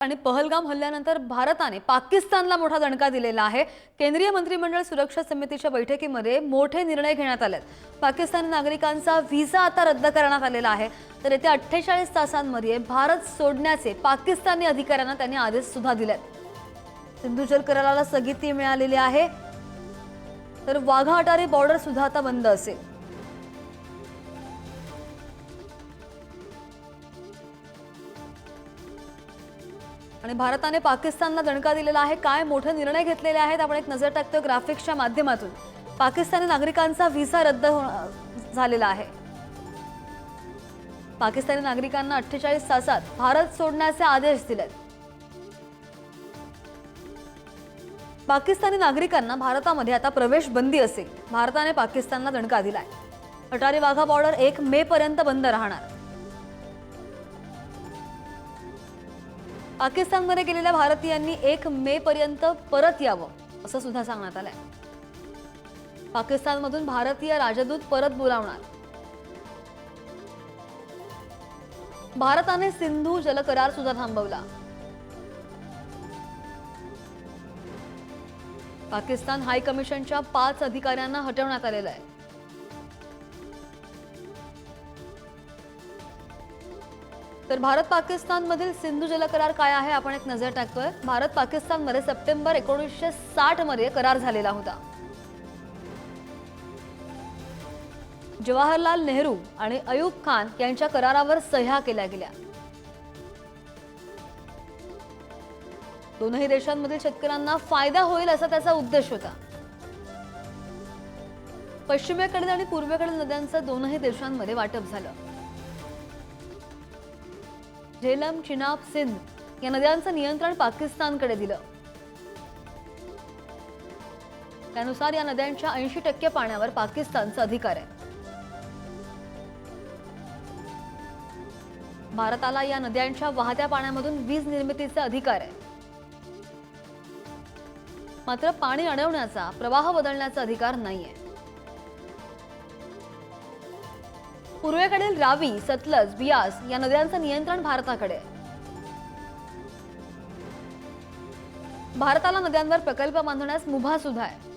आणि पहलगाम हल्ल्यानंतर भारताने पाकिस्तानला मोठा दणका दिलेला आहे। केंद्रीय मंत्रिमंडळ सुरक्षा समितीच्या बैठकीमध्ये मोठे निर्णय घेण्यात आलेत। पाकिस्तानी नागरिकांचा व्हिसा आता रद्द करण्यात आलेला आहे। तर येत्या 48 तासांमध्ये भारत सोडण्याचे पाकिस्तानी अधिकाऱ्यांना त्यांनी आदेश सुद्धा दिलेत। सिंधू जल कराराला स्थगिती मिळालेली आहे। तर वाघा अटारी बॉर्डर सुद्धा आता बंद असेल। आणि भारताने पाकिस्तानला दणका दिलेला आहे। काय मोठे निर्णय घेतलेले आहेत आपण एक नजर टाकतोय ग्राफिक्सच्या माध्यमातून। पाकिस्तानी नागरिकांचा व्हिसा रद्द झालेला आहे। पाकिस्तानी नागरिकांना 48 तासात भारत सोडण्याचे आदेश दिलेत। पाकिस्तानी नागरिकांना भारतामध्ये आता प्रवेश बंदी असेल। भारताने पाकिस्तानला दणका दिलाय। अटारी वाघा बॉर्डर 1 मे पर्यंत बंद राहणार। पाकिस्तानमध्ये गेलेल्या भारतीयांनी 1 मे पर्यंत परत यावं असं सुद्धा सांगण्यात आलंय। पाकिस्तानमधून भारतीय राजदूत परत बोलावणार। भारताने सिंधू जल करार सुद्धा थांबवला। पाकिस्तान हाय कमिशनच्या 5 अधिकाऱ्यांना हटवण्यात आलेलं आहे। तर भारत पाकिस्तान मधील सिंधू जल करार काय आहे आपण एक नजर टाकतोय। भारत पाकिस्तान मध्ये सप्टेंबर 1960 मध्ये करार झालेला होता। जवाहरलाल नेहरू आणि अयूब खान यांच्या करारावर सह्या केल्या गेल्या। दोनही देशांमधील शेतकऱ्यांना फायदा होईल असा त्याचा उद्देश होता। पश्चिमेकडील आणि पूर्वेकडील नद्यांचं दोनही देशांमध्ये वाटप झालं। झेलम, चिनाब, सिंध या नद्यांचं नियंत्रण पाकिस्तानकडे दिलं। त्यानुसार या नद्यांच्या 80% पाण्यावर पाकिस्तानचा अधिकार आहे। भारताला या नद्यांच्या वाहत्या पाण्यामधून वीज निर्मितीचा अधिकार आहे। मात्र पाणी अडवण्याचा, प्रवाह बदलण्याचा अधिकार नाहीये। पूर्वेकडील रावी, सतलज, बियास या नद्यांचं नियंत्रण भारताकडे आहे। भारताला नद्यांवर प्रकल्प बांधण्यास मुभा सुद्धा आहे।